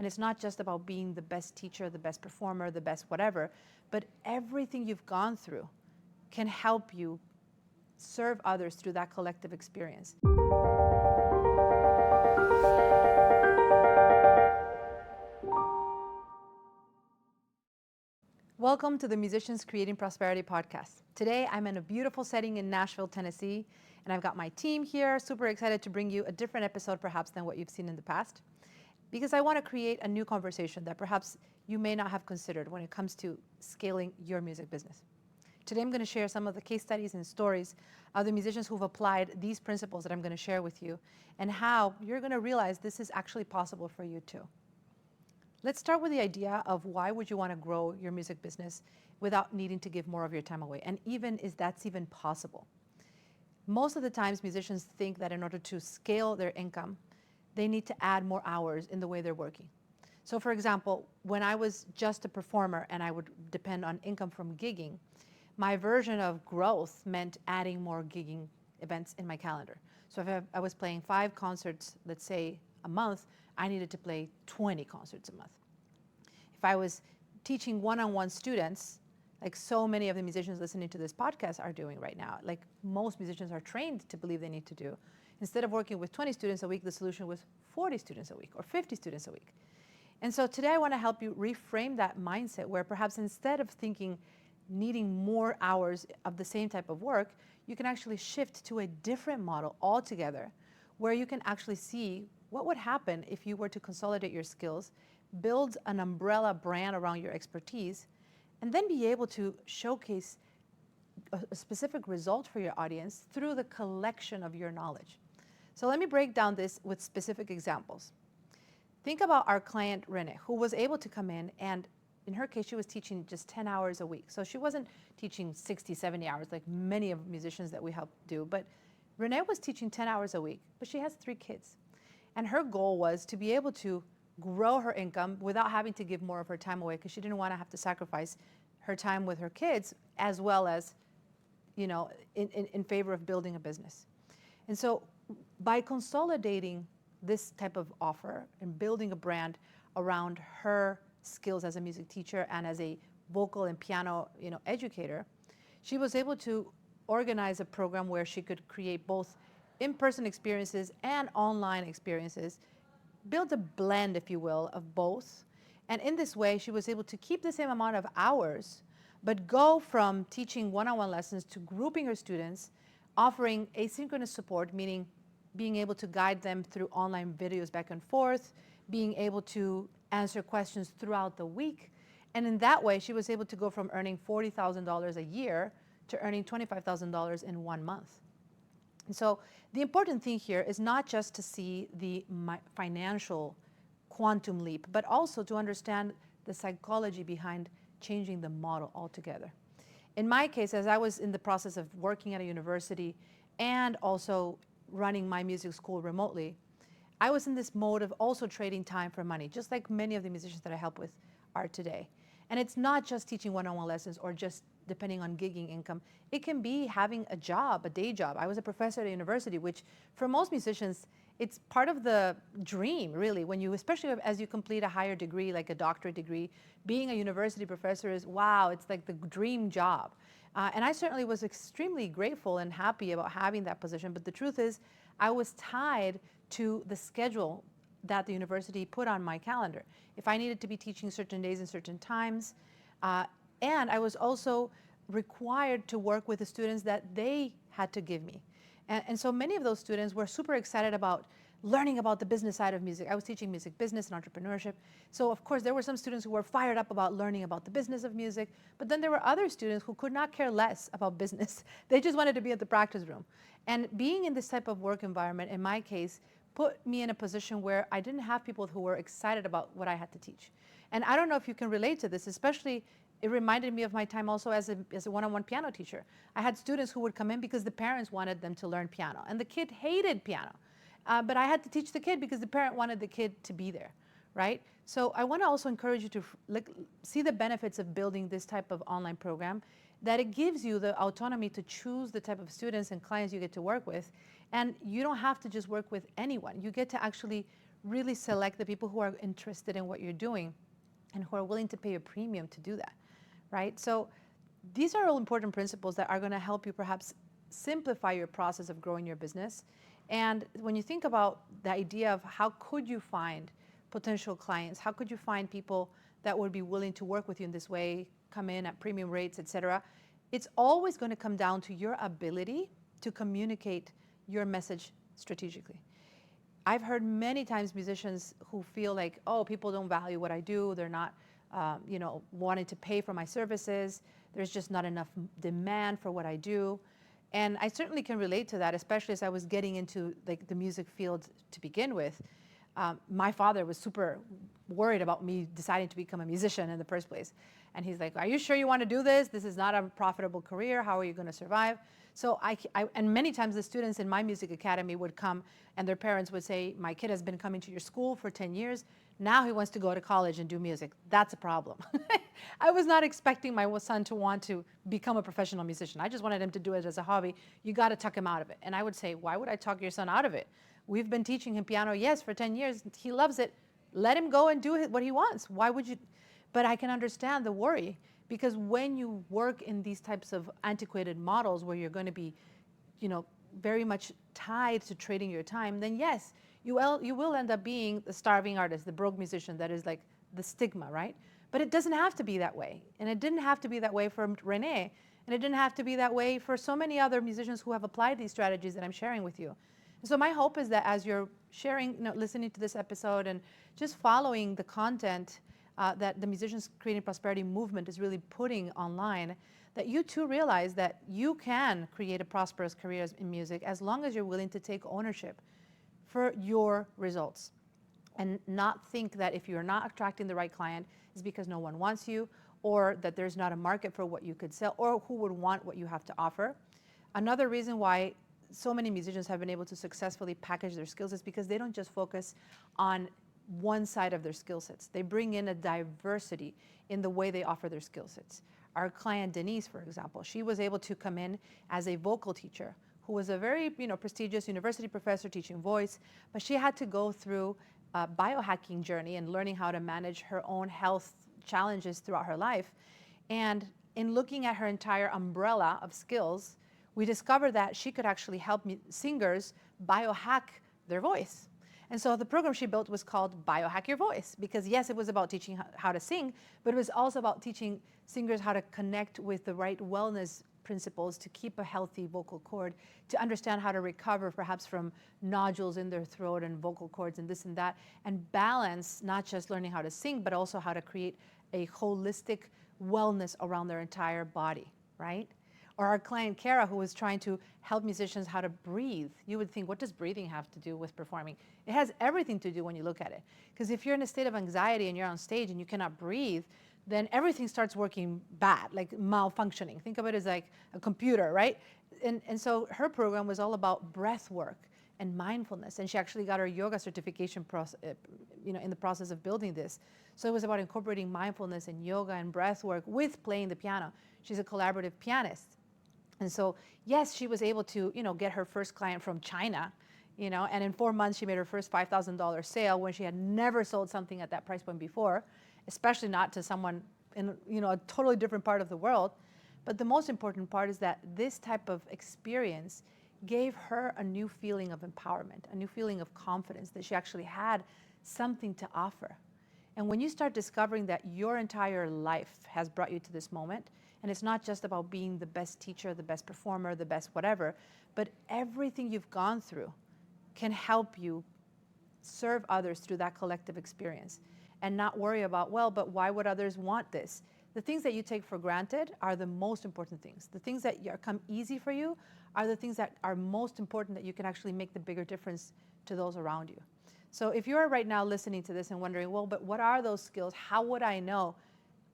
And it's not just about being the best teacher, the best performer, the best whatever, but everything you've gone through can help you serve others through that collective experience. Welcome to the Musicians Creating Prosperity podcast. Today, I'm in a beautiful setting in Nashville, Tennessee, and I've got my team here, super excited to bring you a different episode perhaps than what you've seen in the past, because I want to create a new conversation that perhaps you may not have considered when it comes to scaling your music business. Today, I'm going to share some of the case studies and stories of the musicians who've applied these principles that I'm going to share with you, and how you're going to realize this is actually possible for you too. Let's start with the idea of why would you want to grow your music business without needing to give more of your time away, and even is that's even possible. Most of the times musicians think that in order to scale their income, they need to add more hours in the way they're working. So for example, when I was just a performer and I would depend on income from gigging, my version of growth meant adding more gigging events in my calendar. So if I was playing 5 concerts, let's say a month, I needed to play 20 concerts a month. If I was teaching one-on-one students, like so many of the musicians listening to this podcast are doing right now, like most musicians are trained to believe they need to do, instead of working with 20 students a week, the solution was 40 students a week or 50 students a week. And so today I want to help you reframe that mindset where perhaps instead of thinking needing more hours of the same type of work, you can actually shift to a different model altogether, where you can actually see what would happen if you were to consolidate your skills, build an umbrella brand around your expertise, and then be able to showcase a specific result for your audience through the collection of your knowledge. So let me break down this with specific examples. Think about our client, Renee, who was able to come in her case, she was teaching just 10 hours a week. So she wasn't teaching 60, 70 hours like many of musicians that we help do, but Renee was teaching 10 hours a week, but she has 3 kids. And her goal was to be able to grow her income without having to give more of her time away, because she didn't want to have to sacrifice her time with her kids as well as, in favor of building a business. And so by consolidating this type of offer and building a brand around her skills as a music teacher and as a vocal and piano, educator, she was able to organize a program where she could create both in-person experiences and online experiences, build a blend, if you will, of both. And in this way, she was able to keep the same amount of hours, but go from teaching one-on-one lessons to grouping her students, offering asynchronous support, meaning being able to guide them through online videos back and forth, being able to answer questions throughout the week. And in that way, she was able to go from earning $40,000 a year to earning $25,000 in 1 month. And so the important thing here is not just to see the financial quantum leap, but also to understand the psychology behind changing the model altogether. In my case, as I was in the process of working at a university and also running my music school remotely, I was in this mode of also trading time for money, just like many of the musicians that I help with are today. And it's not just teaching one-on-one lessons or just depending on gigging income. It can be having a job, a day job. I was a professor at a university, which for most musicians, it's part of the dream, really, when you, especially as you complete a higher degree, like a doctorate degree, being a university professor is, wow, it's like the dream job. And I certainly was extremely grateful and happy about having that position. But the truth is, I was tied to the schedule that the university put on my calendar. If I needed to be teaching certain days and certain times, and I was also required to work with the students that they had to give me. And so many of those students were super excited about learning about the business side of music. I was teaching music business and entrepreneurship. So of course, there were some students who were fired up about learning about the business of music, but then there were other students who could not care less about business. They just wanted to be at the practice room. And being in this type of work environment, in my case, put me in a position where I didn't have people who were excited about what I had to teach. And I don't know if you can relate to this, especially it reminded me of my time also as a one-on-one piano teacher. I had students who would come in because the parents wanted them to learn piano, and the kid hated piano. But I had to teach the kid because the parent wanted the kid to be there, right? So I want to also encourage you to see the benefits of building this type of online program, that it gives you the autonomy to choose the type of students and clients you get to work with. And you don't have to just work with anyone. You get to actually really select the people who are interested in what you're doing and who are willing to pay a premium to do that, right? So these are all important principles that are going to help you perhaps simplify your process of growing your business. And when you think about the idea of how could you find potential clients, how could you find people that would be willing to work with you in this way, come in at premium rates, etc., it's always going to come down to your ability to communicate your message strategically. I've heard many times musicians who feel like, oh, people don't value what I do. They're not, wanting to pay for my services. There's just not enough demand for what I do. And I certainly can relate to that, especially as I was getting into like the music field to begin with. My father was super worried about me deciding to become a musician in the first place. And he's like, are you sure you want to do this? This is not a profitable career. How are you going to survive? So and many times the students in my music academy would come and their parents would say, my kid has been coming to your school for 10 years. Now he wants to go to college and do music. That's a problem. I was not expecting my son to want to become a professional musician. I just wanted him to do it as a hobby. You got to tuck him out of it. And I would say, why would I talk your son out of it? We've been teaching him piano, yes, for 10 years. He loves it. Let him go and do what he wants. Why would you? But I can understand the worry, because when you work in these types of antiquated models where you're going to be, very much tied to trading your time, then yes, you will end up being the starving artist, the broke musician. That is like the stigma, right? But it doesn't have to be that way. And it didn't have to be that way for Renee. And it didn't have to be that way for so many other musicians who have applied these strategies that I'm sharing with you. And so my hope is that as you're sharing, listening to this episode and just following the content that the Musicians Creating Prosperity movement is really putting online, that you too realize that you can create a prosperous career in music as long as you're willing to take ownership for your results and not think that if you're not attracting the right client is because no one wants you, or that there's not a market for what you could sell, or who would want what you have to offer. Another reason why so many musicians have been able to successfully package their skills is because they don't just focus on one side of their skill sets. They bring in a diversity in the way they offer their skill sets. Our client Denise, for example, she was able to come in as a vocal teacher who was a very prestigious university professor teaching voice, but she had to go through a biohacking journey and learning how to manage her own health challenges throughout her life. And in looking at her entire umbrella of skills, we discovered that she could actually help singers biohack their voice. And so the program she built was called Biohack Your Voice, because yes, it was about teaching how to sing, but it was also about teaching singers how to connect with the right wellness principles to keep a healthy vocal cord, to understand how to recover perhaps from nodules in their throat and vocal cords and this and that, and balance not just learning how to sing, but also how to create a holistic wellness around their entire body, right? Or our client Kara, who was trying to help musicians how to breathe. You would think, what does breathing have to do with performing? It has everything to do when you look at it. Because if you're in a state of anxiety and you're on stage and you cannot breathe, then everything starts working bad, like malfunctioning. Think of it as like a computer, right? And so her program was all about breath work and mindfulness. And she actually got her yoga certification in the process of building this. So it was about incorporating mindfulness and yoga and breath work with playing the piano. She's a collaborative pianist. And so, yes, she was able to, get her first client from China, and in 4 months she made her first $5,000 sale when she had never sold something at that price point before, especially not to someone in, a totally different part of the world. But the most important part is that this type of experience gave her a new feeling of empowerment, a new feeling of confidence that she actually had something to offer. And when you start discovering that your entire life has brought you to this moment, and it's not just about being the best teacher, the best performer, the best whatever, but everything you've gone through can help you serve others through that collective experience and not worry about, well, but why would others want this? The things that you take for granted are the most important things. The things that come easy for you are the things that are most important, that you can actually make the bigger difference to those around you. So if you're right now listening to this and wondering, well, but what are those skills? How would I know?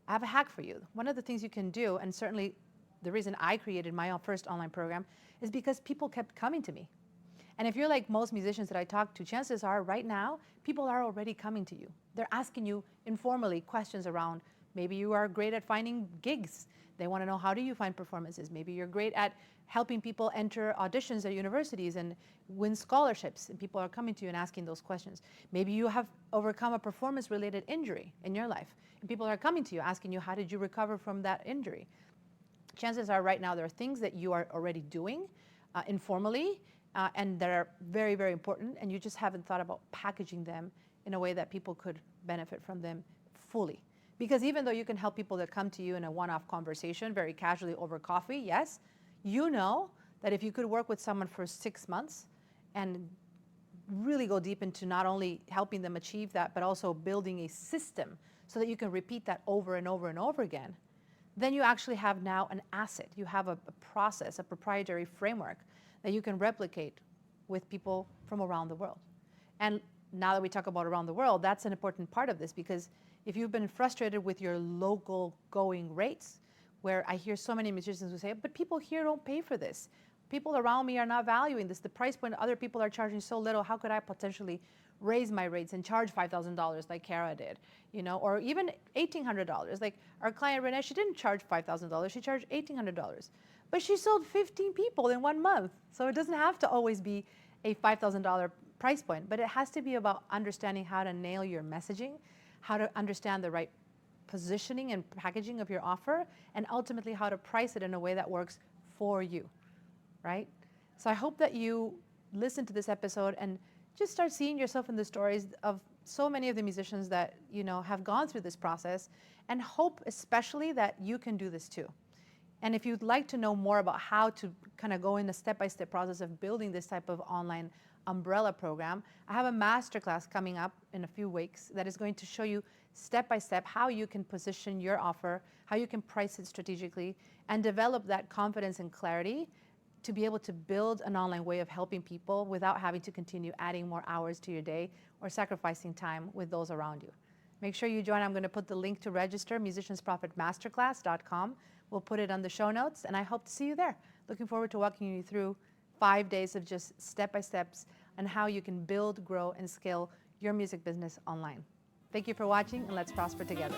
I have a hack for you. One of the things you can do, and certainly the reason I created my first online program, is because people kept coming to me. And if you're like most musicians that I talk to, chances are right now, people are already coming to you. They're asking you informally questions around Maybe you are great at finding gigs. They want to know, how do you find performances? Maybe you're great at helping people enter auditions at universities and win scholarships, and people are coming to you and asking those questions. Maybe you have overcome a performance-related injury in your life, and people are coming to you asking you, how did you recover from that injury? Chances are right now there are things that you are already doing informally and that are very, very important, and you just haven't thought about packaging them in a way that people could benefit from them fully. Because even though you can help people that come to you in a one-off conversation, very casually over coffee, yes, you know that if you could work with someone for 6 months and really go deep into not only helping them achieve that, but also building a system so that you can repeat that over and over and over again, then you actually have now an asset. You have a process, a proprietary framework that you can replicate with people from around the world. And now that we talk about around the world, that's an important part of this, because if you've been frustrated with your local going rates, where I hear so many musicians who say, but people here don't pay for this. People around me are not valuing this. The price point other people are charging so little, how could I potentially raise my rates and charge $5,000 like Kara did, you know, or even $1,800. Like our client Renee, she didn't charge $5,000, she charged $1,800, but she sold 15 people in 1 month. So it doesn't have to always be a $5,000 price point, but it has to be about understanding how to nail your messaging, how to understand the right positioning and packaging of your offer, and ultimately how to price it in a way that works for you, right? So I hope that you listen to this episode and just start seeing yourself in the stories of so many of the musicians that, you know, have gone through this process, and hope especially that you can do this too. And if you'd like to know more about how to kind of go in the step-by-step process of building this type of online umbrella program, I have a masterclass coming up in a few weeks that is going to show you step-by-step how you can position your offer, how you can price it strategically, and develop that confidence and clarity to be able to build an online way of helping people without having to continue adding more hours to your day or sacrificing time with those around you. Make sure you join. I'm going to put the link to register, musiciansprofitmasterclass.com. We'll put it on the show notes, and I hope to see you there. Looking forward to walking you through 5 days of just step-by-steps on how you can build, grow, and scale your music business online. Thank you for watching, and let's prosper together.